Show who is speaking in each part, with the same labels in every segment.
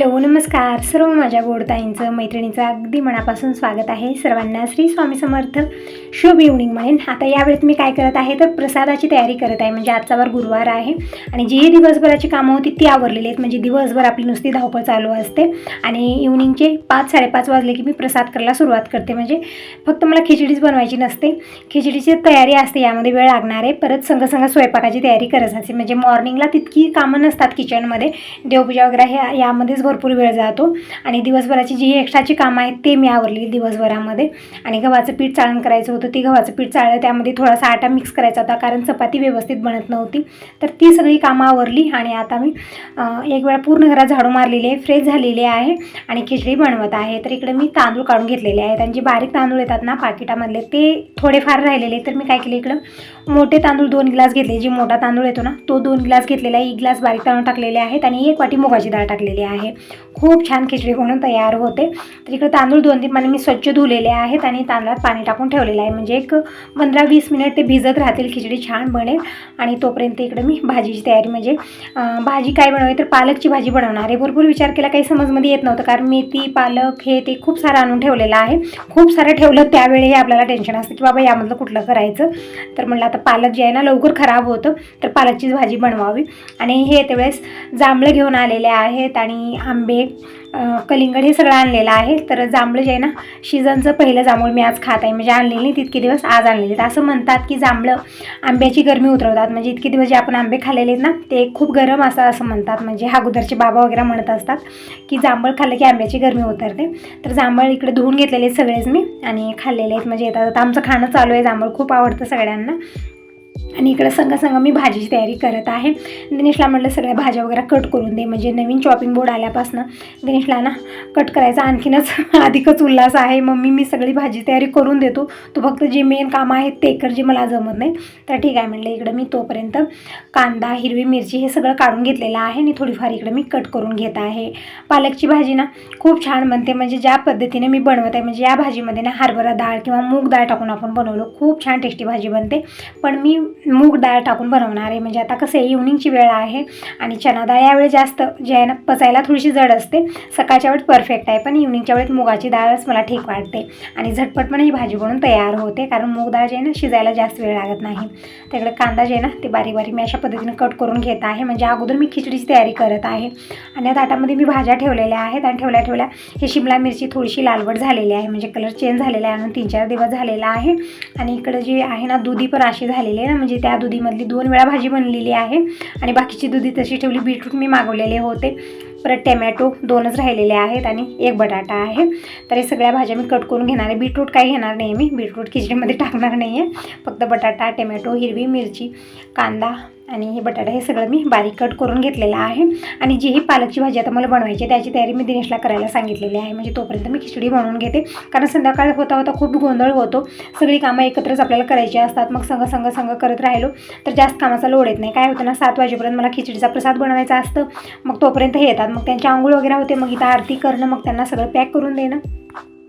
Speaker 1: Hello नमस्कार सर्व माझ्या गोडताईंचं मैत्रिणीचं अगदी मनापासून स्वागत आहे. सर्वांना श्री स्वामी समर्थ. शुभ इव्हनिंग म्हणेन. आता यावेळेस मी काय करत आहे तर प्रसादाची तयारी करत आहे. म्हणजे आजचा वार गुरुवार आहे आणि जी दिवसभराची कामं होती ती आवरलेली आहेत. म्हणजे दिवसभर आपली नुसती धावपळ चालू असते आणि इव्हनिंगचे 5-5:30 वाजले की मी प्रसाद करायला सुरुवात करते. म्हणजे फक्त मला खिचडीच बनवायची नसते, खिचडीची तयारी असते, यामध्ये वेळ लागणार आहे. परत संग स्वयंपाकाची तयारी करत असते. म्हणजे मॉर्निंगला तितकी कामं नसतात किचनमध्ये, देवपूजा वगैरे हे यामध्येच भरपूर वेळ जातो आणि दिवसभराची जी एक्स्ट्राची कामं आहेत ते मी आवरली दिवसभरामध्ये. आणि गव्हाचं पीठ चाळण करायचं होतं, ती गव्हाचं पीठ चाळलं, त्यामध्ये थोडासा आटा मिक्स करायचा होता कारण चपाती व्यवस्थित बनत नव्हती. तर ती सगळी कामं आवरली आणि आता मी एक वेळा पूर्ण घरात झाडू मारलेली आहे, फ्रेश झालेली आहे आणि खिचडी बनवत आहे. तर इकडे मी तांदूळ काढून घेतलेले आहेत आणि जे बारीक तांदूळ येतात ना पाकिटामधले ते थोडेफार राहिलेले. तर मी काय केले, इकडं मोठे तांदूळ 2 ग्लास घेतले, जे मोठा तांदूळ येतो ना तो 2 ग्लास घेतलेला आहे. 1 ग्लास बारीक तांदूळ टाकलेले आहेत आणि 1 वाटी मुगाची डाळ टाकलेली आहे. खूप छान खिचडी बनवून तयार होते. तर इकडे तांदूळ 2-3 पाणी मी स्वच्छ धुलेले आहेत आणि तांदळात पाणी टाकून ठेवलेलं आहे. म्हणजे एक 15-20 मिनिट ते भिजत राहतील, खिचडी छान बनेल. आणि तोपर्यंत इकडे मी भाजीची तयारी, म्हणजे भाजी काय बनवायची तर पालकची भाजी बनवणार आहे. भरपूर विचार केला, काही समजमध्ये येत नव्हतं कारण मेथी पालक हे ते खूप सारं आणून ठेवलेलं आहे. खूप सारं ठेवलं त्यावेळी आपल्याला टेन्शन असतं की बाबा यामधलं कुठलं करायचं. तर म्हणलं आता पालक जे आहे ना लवकर खराब होतं तर पालकचीच भाजी बनवावी. आणि हे त्यावेळेस जांभळं घेऊन आलेले आहेत आणि आंबे, कलिंगड हे सगळं आणलेलं आहे. तर जांभळं जे आहे ना सीझनचं पहिलं जांभूळ मी आज खात आहे. म्हणजे आणलेली नाही तितके दिवस, आज आणलेले. असं म्हणतात की जांभळं आंब्याची गरमी उतरवतात. म्हणजे इतके दिवस जे आपण आंबे खाल्लेले आहेत ना ते खूप गरम असं म्हणतात. म्हणजे अगोदरचे बाबा वगैरे म्हणत असतात की जांभळ खाल्लं की आंब्याची गरमी उतरते. तर जांभळ इकडे धुवून घेतलेले सगळेच मी आणि खाल्लेले आहेत. म्हणजे येतात आमचं खाणं चालू आहे. जांभळ खूप आवडतं सगळ्यांना. आणि इकडं संग मी भाजीची तयारी करत आहे. दिनेशला म्हटलं सगळ्या भाज्या वगैरे कट करून दे. म्हणजे नवीन चॉपिंग बोर्ड आल्यापासून दिनेशला ना कट करायचा आणखीनच अधिकच उल्हास आहे. मम्मी मी सगळी भाजी तयारी करून देतो, तू फक्त जे मेन कामं आहेत ते कर, जे मला जमत नाही. तर ठीक आहे म्हटलं. इकडं मी तोपर्यंत कांदा, हिरवी मिरची हे सगळं काढून घेतलेलं आहे आणि थोडीफार इकडं मी कट करून घेत आहे. पालकची भाजी ना खूप छान बनते. म्हणजे ज्या पद्धतीने मी बनवत आहे, म्हणजे या भाजीमध्ये ना हरभरा डाळ किंवा मूग डाळ टाकून आपण बनवलं खूप छान टेस्टी भाजी बनते. पण मी मूग डाळ टाकून बनवणार आहे. म्हणजे आता कसं आहे इव्हनिंगची वेळ आहे आणि चणा डाळ यावेळी जास्त जे आहे ना पचायला थोडीशी जड असते. सकाळच्या वेळेस परफेक्ट आहे पण इव्हनिंगच्या वेळेस मुगाची डाळच मला ठीक वाटते आणि झटपट पण ही भाजी बनवून तयार होते कारण मूग डाळ जे आहे ना शिजायला जास्त वेळ लागत नाही. त्याकडे कांदा जे आहे ना ते बारीक बारीक मी अशा पद्धतीने कट करून घेत आहे. म्हणजे अगोदर मी खिचडीची तयारी करत आहे आणि या ताटामध्ये मी भाज्या ठेवलेल्या आहेत आणि ठेवल्या हे शिमला मिरची थोडीशी लालवट झालेली आहे. म्हणजे कलर चेंज झालेला आहे आणि 3-4 दिवस झालेला आहे. आणि इकडं जी आहे ना दुधी पण अशी झालेली आहे ना, म्हणजे त्या दुधीमधली 2 वेळा भाजी बनलेली आहे आणि बाकीची दुधी तशी ठेवली. बीटरूट मी मागवलेले होते, परत टमॅटो 2च राहिलेले आहेत आणि 1 बटाटा आहे. तर हे सगळ्या भाज्या मी कट करून घेणार आहे. बीटरूट काही घेणार नाही, मी बीटरूट खिचडीमध्ये टाकणार नाही आहे. फक्त बटाटा, टमॅटो, हिरवी मिरची, कांदा आणि हे बटाटा हे सगळं मी बारीक कट करून घेतलेलं आहे. आणि जी ही पालकची भाजी आता मला बनवायची आहे त्याची तयारी मी दिनेशला करायला सांगितलेली आहे. म्हणजे तोपर्यंत मी खिचडी बनवून घेते कारण संध्याकाळ होता खूप गोंधळ होतो. सगळी कामं एकत्रच आपल्याला करायची असतात. मग संग करत राहिलो तर जास्त कामाचा लोड येत नाही. काय होतं ना 7 वाजेपर्यंत मला खिचडीचा प्रसाद बनवायचा असतं. मग तोपर्यंत हे येतात, मग त्यांची आंघोळ वगैरे होते, मग इथं आरती करणं, मग त्यांना सगळं पॅक करून देणं.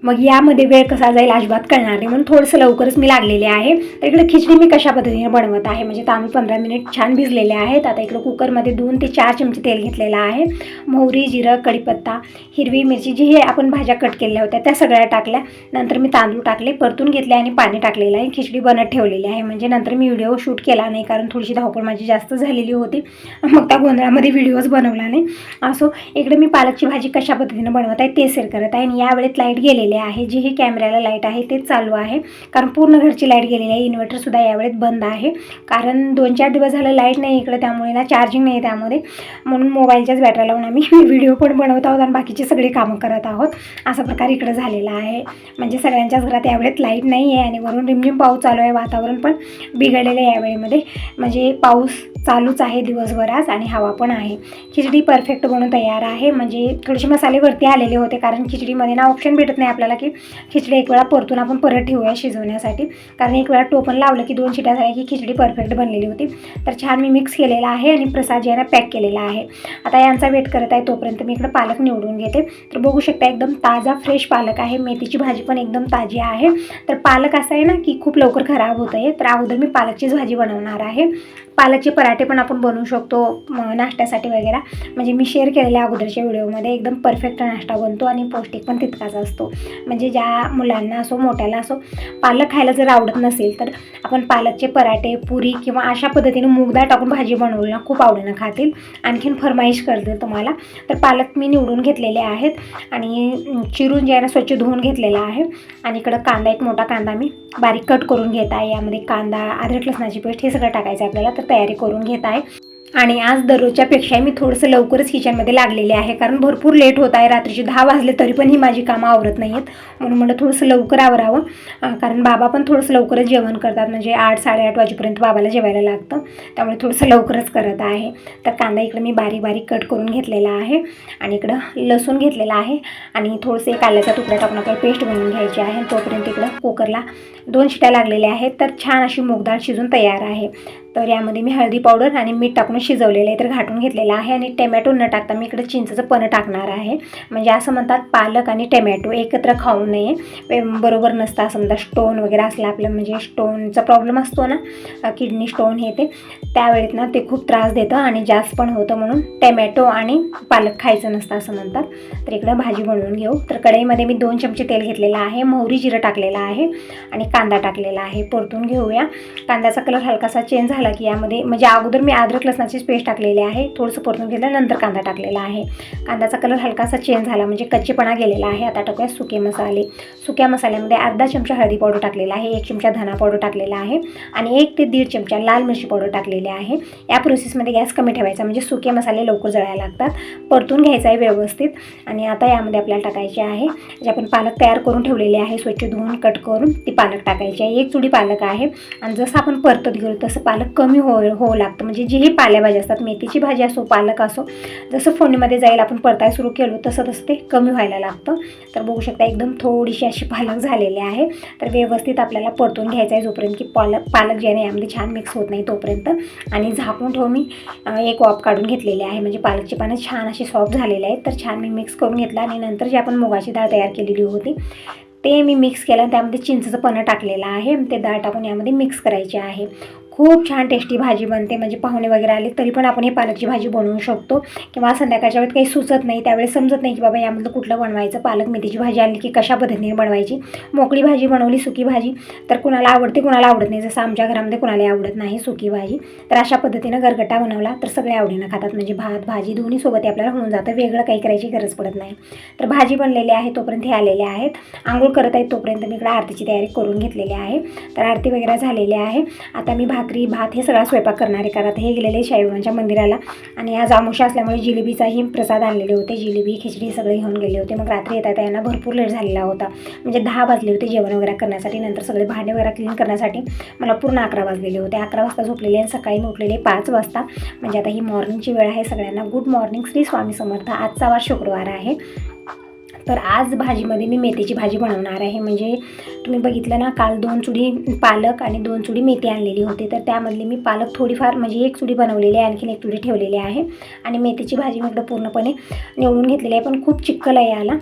Speaker 1: मग यामध्ये वेळ कसा जाईल अजिबात कळणार नाही म्हणून थोडंसं लवकरच मी लागलेले आहे. तर इकडे खिचडी मी कशा पद्धतीने बनवत आहे, म्हणजे तांदूळ 15 मिनिट छान भिजलेले आहेत. आता इकडे कुकरमध्ये 2 ते 4 चमचे तेल घेतलेलं आहे. मोहरी, जिरं, कढीपत्ता, हिरवी मिरची जी हे आपण भाज्या कट केल्या होत्या त्या सगळ्या टाकल्या. नंतर मी तांदूळ टाकले, परतून घेतले आणि पाणी टाकलेलं आहे. खिचडी बनत ठेवलेली आहे. म्हणजे नंतर मी व्हिडिओ शूट केला नाही कारण थोडीशी धावपळ माझी जास्त झालेली होती, मग त्या गोंधळामध्ये व्हिडिओज बनवला नाही. असो, इकडे मी पालकची भाजी कशा पद्धतीने बनवत आहे ते शेअर करत आहे. आणि यावेळेत लाईट गेलेले आहे, जी ही कॅमेऱ्याला लाईट आहे तेच चालू आहे कारण पूर्ण घरची लाईट गेलेली आहे. इन्व्हर्टरसुद्धा यावेळेत बंद आहे कारण 2-4 दिवस झालं लाईट नाही इकडे, त्यामुळे ना चार्जिंग नाही त्यामध्ये, म्हणून मोबाईलच्याच बॅटऱ्या लावून आम्ही व्हिडिओ पण बनवत आहोत आणि बाकीची सगळी कामं करत आहोत. असा प्रकार इकडे झालेला आहे. म्हणजे सगळ्यांच्याच घरात यावेळेत लाईट नाही आहे आणि वरून रिमझिम पाऊस चालू आहे. वातावरण पण बिघडलेलं आहे यावेळेमध्ये. म्हणजे पाऊस चालूच आहे दिवसभर आज आणि हवा पण आहे. खिचडी परफेक्ट बनवून तयार आहे. म्हणजे थोडेसे मसाले वरती आलेले होते कारण खिचडीमध्ये ना ऑप्शन भेटत नाही आपल्याला की खिचडी एक वेळा परतून आपण परत ठेवूया शिजवण्यासाठी, कारण एक वेळा टोपण लावलं की 2 शिट्या झाल्या की खिचडी परफेक्ट बनलेली होती. तर छान मी मिक्स केलेला आहे आणि प्रसाद जे आहे ना पॅक केलेला आहे. आता यांचा वेट करत आहे तोपर्यंत मी इकडे पालक निवडून घेते. तर बघू शकता एकदम ताजा फ्रेश पालक आहे. मेथीची भाजी पण एकदम ताजी आहे. तर पालक असं आहे ना की खूप लवकर खराब होत आहे, तर अगोदर मी पालकचीच भाजी बनवणार आहे. पालकचे पराठे पण आपण बनवू शकतो नाश्त्यासाठी वगैरे. म्हणजे मी शेअर केलेल्या अगोदरच्या व्हिडिओमध्ये एकदम परफेक्ट नाश्ता बनतो आणि पौष्टिक पण तितकाच असतो. म्हणजे ज्या मुलांना असो मोठ्याला असो पालक खायला जर आवडत नसेल तर आपण पालकचे पराठे, पुरी किंवा अशा पद्धतीने मूग डाळ टाकून भाजी बनवली ना खूप आवडीनं खातील. आणखीन फरमाईश करते तुम्हाला. तर पालक मी निवडून घेतलेले आहेत आणि चिरून जे आहे ना स्वच्छ धुवून घेतलेला आहे. आणि इकडं कांदा, एक मोठा कांदा मी बारीक कट करून घेत आहे. यामध्ये कांदा, अद्रक लसणाची पेस्ट हे सगळं टाकायचं आहे आपल्याला. तर तयारी करून घेत आहे. आणि आज दररोजच्यापेक्षा मी थोडंसं लवकरच किचनमध्ये लागलेले आहे, कारण भरपूर लेट होत आहे. रात्रीचे 10 वाजले तरी पण ही माझी कामं आवरत नाही आहेत. म्हणून मला थोडंसं लवकर आवरावं, कारण बाबा पण थोडंसं लवकरच जेवण करतात. म्हणजे 8-8:30 वाजेपर्यंत बाबाला जेवायला लागतं. त्यामुळे थोडंसं लवकरच करत आहे. तर कांदा इकडं मी बारीक बारीक कट करून घेतलेला आहे आणि इकडं लसूण घेतलेला आहे आणि थोडंसं एक आल्याचा तुकडा टाकून आपल्याला पेस्ट बनवून घ्यायची आहे. तोपर्यंत इकडं कुकरला 2 शिट्या लागलेल्या आहेत. तर छान अशी मूग डाळ शिजून तयार आहे. तर यामध्ये मी हळदी पावडर आणि मीठ टाकून शिजवलेलं आहे, तर घाटून घेतलेलं आहे. आणि टमॅटो न टाकता मी इकडे चिंचेचं पण टाकणार आहे. म्हणजे असं म्हणतात पालक आणि टमॅटो एकत्र खाऊ नये, बरोबर नसतं असं म्हणतात. स्टोन वगैरे असलं आपलं, म्हणजे स्टोनचा प्रॉब्लेम असतो ना, किडनी स्टोन हे ते, त्यावेळेत ना ते खूप त्रास देतं आणि जास्त पण होतं. म्हणून टमॅटो आणि पालक खायचं नसतं असं म्हणतात. तर इकडं भाजी बनवून घेऊ. तर कढईमध्ये मी 2 चमचे तेल घेतलेलं आहे, मोहरी जिरं टाकलेलं आहे आणि कांदा टाकलेला आहे. परतून घेऊया. कांद्याचा कलर हलकासा चेंज झाला की यामध्ये, म्हणजे अगोदर मी अद्रक लसणाची पेस्ट टाकलेली आहे, थोडंसं परतून घेतलं, नंतर कांदा टाकलेला आहे. कांद्याचा कलर हलकासा चेंज झाला म्हणजे कच्चेपणा गेलेला आहे. आता टाकूया सुके मसाले. सुक्या मसाल्यामध्ये अर्धा चमचा हळदी पावडर टाकलेला आहे, 1 चमचा धना पावडर टाकलेला आहे आणि 1 ते 1.5 चमचा लाल मिरची पावडर टाकलेली आहे. या प्रोसेसमध्ये गॅस कमी ठेवायचा, म्हणजे सुके मसाले लवकर जळायला लागतात. परतून घ्यायचा आहे व्यवस्थित. आणि आता यामध्ये आपल्याला टाकायचे आहे जे आपण पालक तयार करून ठेवलेले आहे, स्वच्छ धुवून कट करून ती पालक टाकायची आहे. 1 चुडी पालक आहे आणि जसं आपण परतत घेऊ तसं पालक कमी होऊ लागतं. म्हणजे जीही पालेभाजी असतात, मेथीची भाजी असो, पालक असो, जसं फोडणीमध्ये जाईल आपण परताय सुरू केलो तसं तसं ते कमी व्हायला लागतं. तर बघू शकता एकदम थोडीशी अशी पालक झालेली आहे. तर व्यवस्थित आपल्याला परतून घ्यायचं आहे जोपर्यंत की पालक जे आहे यामध्ये छान मिक्स होत नाही तोपर्यंत. आणि झाकून ठेवून मी एक वाफ काढून घेतलेली आहे, म्हणजे पालकची पानं छान अशी सॉफ्ट झालेले आहेत. तर छान मी मिक्स करून घेतला आणि नंतर जे आपण मुगाची डाळ तयार केलेली होती ते मी मिक्स केलं आणि त्यामध्ये चिंचेचं पण टाकलेलं आहे. ते डाळ टाकून यामध्ये मिक्स करायचे आहे. खूप छान टेस्टी भाजी बनते. म्हणजे पाहुणे वगैरे आले तरी पण आपण ही पालकची भाजी बनवू शकतो. किंवा संध्याकाळच्या वेळेत काही सुचत नाही, त्यावेळेस समजत नाही की बाबा यामधलं कुठलं बनवायचं. पालक मेथीची भाजी आणली की कशा पद्धतीने बनवायची. मोकळी भाजी बनवली, सुकी भाजी, तर कुणाला आवडते कुणाला आवडत नाही. जसं आमच्या घरामध्ये कुणाला आवडत नाही सुकी भाजी, तर अशा पद्धतीनं गरगट्टा बनवला तर सगळे आवडीनं खातात. म्हणजे भात भाजी दोन्ही सोबत आपल्याला होऊन जातं, वेगळं काही करायची गरज पडत नाही. तर भाजी बनलेली आहे तोपर्यंत हे आलेले आहेत. आंघोळ करत आहेत तोपर्यंत मी इकडे आरतीची तयारी करून घेतलेली आहे. तर आरती वगैरे झालेली आहे. आता मी भाकरी भात हे सगळा स्वयंपाक करणारे, कारण आता हे गेलेले साईबाबांच्या मंदिराला आणि आज अमावस्या असल्यामुळे जिलेबीचाही प्रसाद आणलेले होते. जिलेबी खिचडी सगळे घेऊन गेले होते. मग रात्री येता यांना भरपूर लेट झालेला होता, म्हणजे 10 वाजले होते जेवण वगैरे करण्यासाठी. नंतर सगळे भांडे वगैरे क्लीन करण्यासाठी मला पूर्ण 11 वाजलेले होते. 11 वाजता झोपलेले आणि सकाळी मी उठलेले 5 वाजता. म्हणजे आता ही मॉर्निंगची वेळ आहे. सगळ्यांना गुड मॉर्निंग, श्री स्वामी समर्थ. आजचा वार शुक्रवार आहे. तर आज भाजीमध्ये मी मेथीची भाजी बनवणार आहे. म्हणजे तुम्ही बघितलं ना, काल 2 चुडी पालक आणि 2 चुडी मेथी आणलेली होती. तर त्यामधली मी पालक थोडीफार म्हणजे 1 चुडी बनवलेली आहे, आणखीन 1 चुडी ठेवलेली आहे. आणि मेथीची भाजी मी इकडं पूर्णपणे निवडून घेतलेली आहे, पण खूप चिक्कल आहे याला.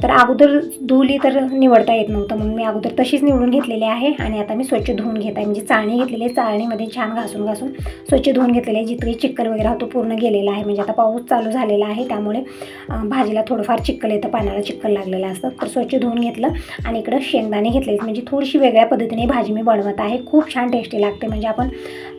Speaker 1: तर अगोदर धुवली तर निवडता येत नव्हतं, म्हणून मी अगोदर तशीच निवडून घेतलेली आहे. आणि आता मी स्वच्छ धुवून घेत आहे. म्हणजे चाळणी घेतलेली आहे, चाळणीमध्ये छान घासून स्वच्छ धुवून घेतलेले आहे. जितके चिक्कल वगैरे होतो पूर्ण गेलेला आहे. म्हणजे आता पाऊस चालू झालेला आहे त्यामुळे भाजीला थोडंफार चिक्कल येतं, पाण्याला चिक्कल लागलेलं असतं. तर स्वच्छ धुवून घेतलं आणि इकडं शेंगदाणे घेतले. म्हणजे थोडीशी वेगळ्या पद्धतीने भाजी मी बनवत आहे. खूप छान टेस्टी लागते. म्हणजे आपण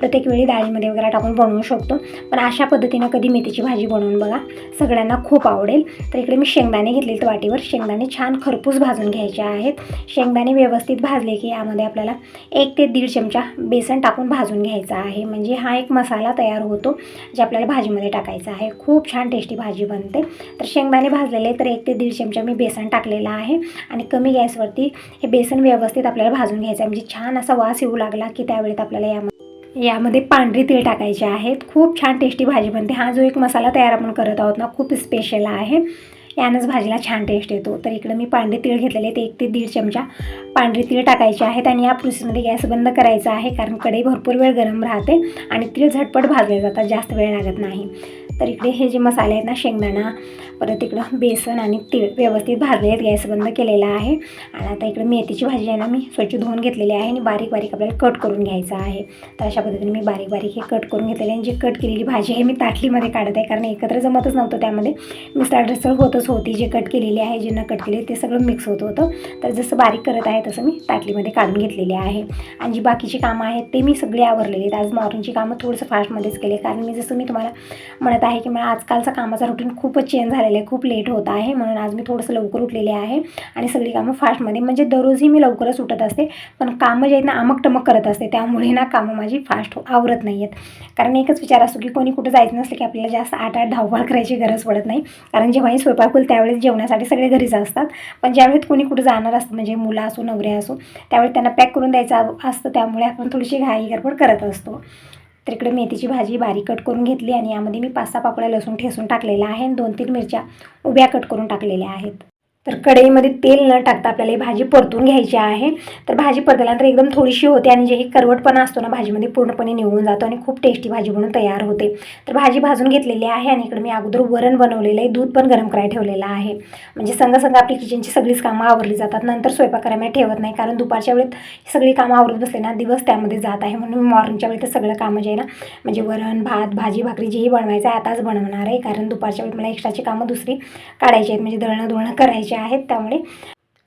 Speaker 1: प्रत्येक वेळी डाळीमध्ये वगैरे टाकून बनवू शकतो, पण अशा पद्धतीनं कधी मेथीची भाजी बनवून बघा, सगळ्यांना खूप आवडेल. तर इकडे मी शेंगदाणे घेतले तर वाटीवर शेंगदाणे छान खरपूस भाजून घ्यायचे आहेत. शेंगदाणे व्यवस्थित भाजले की यामध्ये आपल्याला 1 ते 1.5 चमचा बेसन टाकून भाजून घ्यायचा आहे. म्हणजे हा एक मसाला तयार होतो जे आपल्याला भाजीमध्ये टाकायचा आहे. खूप छान टेस्टी भाजी बनते. तर शेंगदाणे भाजलेले तर 1 ते 1.5 चमचा मी बेसन टाकलेलं आहे आणि कमी गॅसवरती हे बेसन व्यवस्थित आपल्याला भाजून घ्यायचं आहे. म्हणजे छान असा वास येऊ लागला की त्यावेळेत आपल्याला यामध्ये पांढरी तीळ टाकायचे आहेत. खूप छान टेस्टी भाजी बनते. हा जो एक मसाला तयार आपण करत आहोत ना, खूप स्पेशल आहे. यानंच भाजीला छान टेस्ट येतो. तर इकडं मी पांढरे तीळ घेतलेले आहेत, 1 ते 1.5 चमचा पांढरे तीळ टाकायचे आहेत आणि या प्रोसेसमध्ये गॅस बंद करायचा आहे, कारण कढई भरपूर वेळ गरम राहते आणि तीळ झटपट भाजले जातात, जास्त वेळ लागत नाही. तर इकडे हे जे मसाले आहेत ना, शेंगदाणा, परत इकडं बेसन आणि तीळ व्यवस्थित भाजले आहेत, गॅस बंद केलेला आहे. आणि आता इकडे मेथीची भाजी आहे ना, मी स्वच्छ धुवून घेतलेली आहे आणि बारीक बारीक आपल्याला कट करून घ्यायचं आहे. तर अशा पद्धतीने मी बारीक बारीक हे कट करून घेतलेले आणि जी कट केलेली भाजी आहे मी ताटलीमध्ये काढत आहे, कारण एकत्र जमतच नव्हतं, त्यामध्ये मिसळसळ होतच होती. जे कट केलेली आहे, जे न कट केले ते सगळं मिक्स होत होतं. तर जसं बारीक करत आहे तसं मी ताटलीमध्ये काढून घेतलेली आहे. आणि जी बाकीची कामं आहेत ते मी सगळी आवरलेली आहेत. आज मॉर्निंगची कामं थोडंसं फास्टमध्येच केले, कारण मी जसं मी तुम्हाला म्हणत आहे की मला आजकालचा कामाचा रुटीन खूपच चेंज झालेला आहे, खूप लेट होत आहे, म्हणून आज मी थोडंसं लवकर उठलेले आहे आणि सगळी कामं फास्टमध्ये, म्हणजे दररोजही मी लवकरच उठत असते, पण कामं जे आहेत ना अमक करत असते, त्यामुळे ना कामं माझी फास्ट आवरत नाही आहेत. कारण एकच विचार असतो की कोणी कुठं जायचं नसलं की आपल्याला जास्त आठ धावपळ करायची गरज पडत नाही, कारण जेव्हाही स्वयंपाक होईल त्यावेळेस जेवणासाठी सगळे घरीच असतात. पण ज्यावेळेस कोणी कुठं जाणार असतं, म्हणजे मुलं असो नवरे असो, त्यावेळी त्यांना पॅक करून द्यायचं असतं, त्यामुळे आपण थोडीशी घाई गडबड करत असतो. तर इकडे मेथीची भाजी बारीक कट करून घेतली आणि यामध्ये मी 5-6 पाकळ्या लसूण ठेचून टाकलेला आहे आणि 2-3 मिरच्या उभ्या कट करून टाकलेल्या आहेत. तर कढईमध्ये तेल न टाकता आपल्याला ही भाजी परतून घ्यायची आहे. तर भाजी परतल्यानंतर एकदम थोडीशी होते आणि जे ही करवटपणा असतो ना भाजीमध्ये पूर्णपणे निघून जातो आणि खूप टेस्टी भाजी बनून तयार होते. तर भाजी भाजून घेतलेली आहे आणि इकडे मी अगोदर वरण बनवलेलं आहे, दूध पण गरम करायला ठेवलेलं आहे, म्हणजे संग आपली किचनची सगळीच कामं आवरली जातात. नंतर स्वयंपाक करायला ठेवत नाही, कारण दुपारच्या वेळेत सगळी कामं आवरत बसले ना दिवस त्यामध्ये जात आहे, म्हणून मी मॉर्निंगच्या वेळेत सगळं कामं जे आहे ना, म्हणजे वरण भात भाजी भाकरी जेही बनवायचं आहे आताच बनवणार आहे, कारण दुपारच्या वेळेत मला एक्स्ट्राची कामं दुसरी काढायची आहेत, म्हणजे दळणं करायची आहेत, त्यामुळे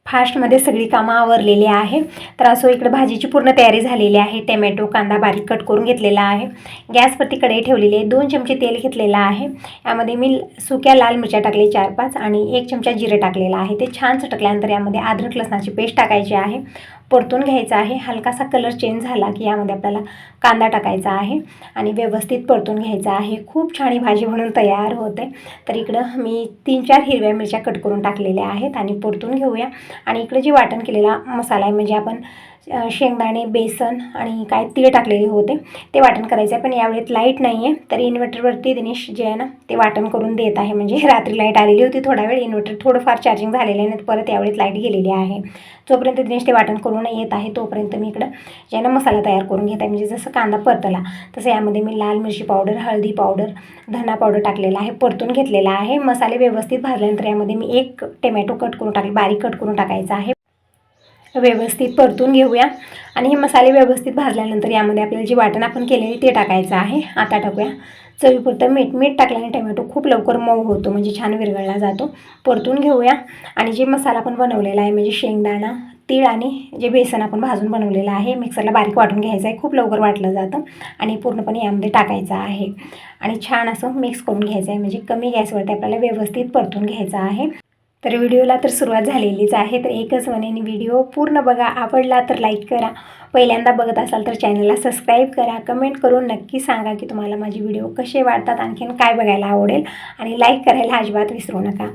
Speaker 1: फास्टमध्ये सगळी कामं आवरलेली आहे. तर असं इकडे भाजीची पूर्ण तयारी झालेली आहे. टमॅटो कांदा बारीक कट करून घेतलेला आहे, गॅसवरती कढई ठेवलेली आहे, 2 चमचे तेल घेतलेलं आहे, यामध्ये मी सुक्या लाल मिरच्या टाकले 4-5 आणि 1 चमचा जिरं टाकलेलं आहे. ते छान चटकल्यानंतर यामध्ये अद्रक लसणाची पेस्ट टाकायची आहे, परतून घ्यायचा आहे. हलकासा कलर चेंज झाला की यामध्ये आपल्याला कांदा टाकायचा आहे आणि व्यवस्थित परतून घ्यायचा आहे. खूप छान ही भाजी म्हणून तयार होते. तर इकडं मी 3-4 हिरव्या मिरच्या कट करून टाकलेल्या आहेत आणि परतून घेऊया. आणि इकडे जे वाटण केलेला मसाला आहे, म्हणजे आपण शेंगदाणे बेसन आणि काय तीळ टाकलेले होते ते वाटण करायचं आहे, पण यावेळेत लाईट नाही आहे, तर इन्व्हर्टरवरती दिनेश जे आहे ना ते वाटण करून देत आहे. म्हणजे रात्री लाईट आलेली होती, थोडा वेळ इन्व्हर्टर थोडंफार चार्जिंग झालेलं आहे, नाही परत यावेळेत लाईट गेलेली आहे. जोपर्यंत दिनेश ते वाटण करून येत आहे तोपर्यंत मी इकडं जे आहे ना मसाला तयार करून घेत आहे. म्हणजे जसं कांदा परतला तसं यामध्ये मी लाल मिरची पावडर, हळदी पावडर, धना पावडर टाकलेला आहे, परतून घेतलेला आहे. मसाले व्यवस्थित भाजल्यानंतर यामध्ये मी 1 टमॅटो कट करून टाकले, बारीक कट करून टाकायचा आहे, व्यवस्थित परतून घेऊया. आणि हे मसाले व्यवस्थित भाजल्यानंतर यामध्ये आपल्याला जे वाटण आपण केलेले ते टाकायचं आहे. आता टाकूया चवीपुरतं मीठ टाकल्याने टमॅटो खूप लवकर मऊ होतो, म्हणजे छान विरघळला जातो. परतून घेऊया. आणि जे मसाला आपण बनवलेला आहे, म्हणजे शेंगदाणा तीळ आणि जे बेसन आपण भाजून बनवलेलं आहे, मिक्सरला बारीक वाटून घ्यायचं आहे, खूप लवकर वाटलं जातं, आणि पूर्णपणे यामध्ये टाकायचं आहे आणि छान असं मिक्स करून घ्यायचं आहे. म्हणजे कमी गॅसवरती आपल्याला व्यवस्थित परतून घ्यायचं आहे. तर व्हिडिओला तर सुरुवात झालेलीच आहे, तर एकच म्हणेन व्हिडिओ पूर्ण बघा, आवडला तर लाईक करा, पहिल्यांदा बघत असाल तर चॅनलला सबस्क्राईब करा, कमेंट करून नक्की सांगा की तुम्हाला माझे व्हिडिओ कसे वाटतात, आणखीन काय बघायला आवडेल, आणि लाईक करायला अजिबात विसरू नका.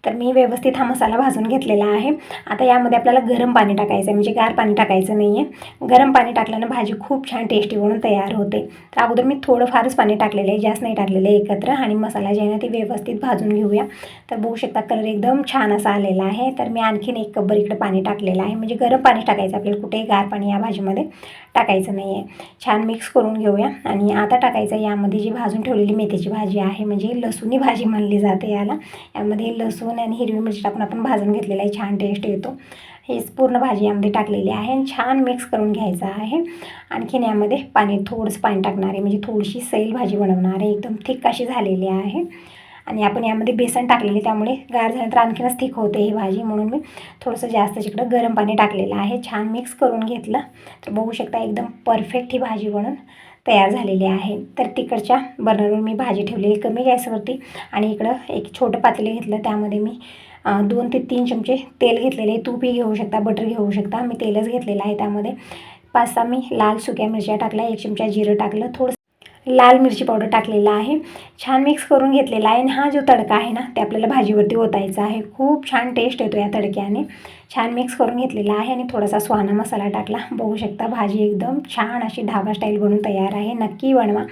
Speaker 1: तर मी व्यवस्थित हा मसाला भाजून घेतलेला आहे. आता यामध्ये आपल्याला गरम पाणी टाकायचं आहे, म्हणजे गार पाणी टाकायचं नाही आहे. गरम पाणी टाकल्यानं भाजी खूप छान टेस्टी बनून तयार होते. तर अगोदर मी थोडंफारच पाणी टाकलेलं आहे, जास्त नाही टाकलेलं आहे एकत्र, आणि मसाला जे आहे ना ते व्यवस्थित भाजून घेऊया. तर बघू शकता कलर एकदम छान असा आलेला आहे. तर मी आणखीन 1 कपभर इकडे पाणी टाकलेलं आहे, म्हणजे गरम पाणी टाकायचं आपल्याला, कुठेही गार पाणी या भाजीमध्ये टाकायचं नाही आहे. छान मिक्स करून घेऊया. आणि आता टाकायचं यामध्ये जी भाजून ठेवलेली मेथीची भाजी आहे, म्हणजे लसूणी भाजी म्हणली जाते याला, यामध्ये लसूण आणि हिरवी मिरची टाकून आपण भाजून घेतलेला आहे, छान टेस्ट येतो. हेच पूर्ण भाजी यामध्ये टाकलेली आहे आणि छान मिक्स करून घ्यायचं आहे. आणखीन यामध्ये थोडंसं पाणी टाकणार आहे, म्हणजे थोडीशी सैल भाजी बनवणार आहे, एकदम थिक अशी झालेली आहे. आणि आपण यामध्ये बेसन टाकलेले, त्यामुळे गार झाल्यानंतर आणखीनच थिक होते ही भाजी, म्हणून मी थोडंसं जास्त इकडं गरम पाणी टाकलेलं आहे. छान मिक्स करून घेतलं तर बघू शकता एकदम परफेक्ट ही भाजी बनून तयार झालेली आहे. तर तिकडच्या बर्नरवर मी भाजी ठेवलेली कमी गॅसवरती, आणि इकडं एक छोटं पातेलं घेतलं, त्यामध्ये मी 2 ते 3 चमचे तेल घेतलेले, तूपही घेऊ शकता, बटर घेऊ शकता, मी तेलच घेतलेलं आहे. त्यामध्ये 5-6 मी लाल सुक्या मिरच्या टाकल्या, 1 चमचा जिरं टाकलं, थोडं लाल मिरची पावडर टाकलेला आहे, छान मिक्स करून घेतलेला आहे. आणि हा जो तडका आहे ना ते आपल्याला भाजीवरती ओतायचा आहे, खूप छान टेस्ट येतो या तडक्याने. छान मिक्स करून घेतलेला आहे आणि थोडासा सुहाना मसाला टाकला. बघू शकता भाजी एकदम छान अशी ढाबा स्टाईल बनून तयार आहे, नक्की बनवा,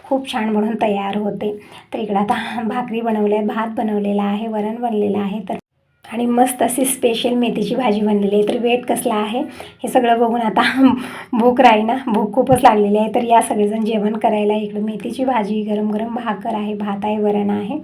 Speaker 1: खूप छान बनून तयार होते. तर इकडं आता भाकरी बनवल्या आहेत, भात बनवलेला आहे, वरण बनलेलं आहे, तर आणि मस्त अशी स्पेशल मेथीची भाजी बनलेली आहे. तर वेट कसला आहे हे सगळं बघून आता भूक राहीना, भूक खूपच लागलेली आहे. तर या सगळेजण जेवण करायला. इकडं मेथीची भाजी, गरम गरम भाकर आहे, भात आहे, वरण आहे.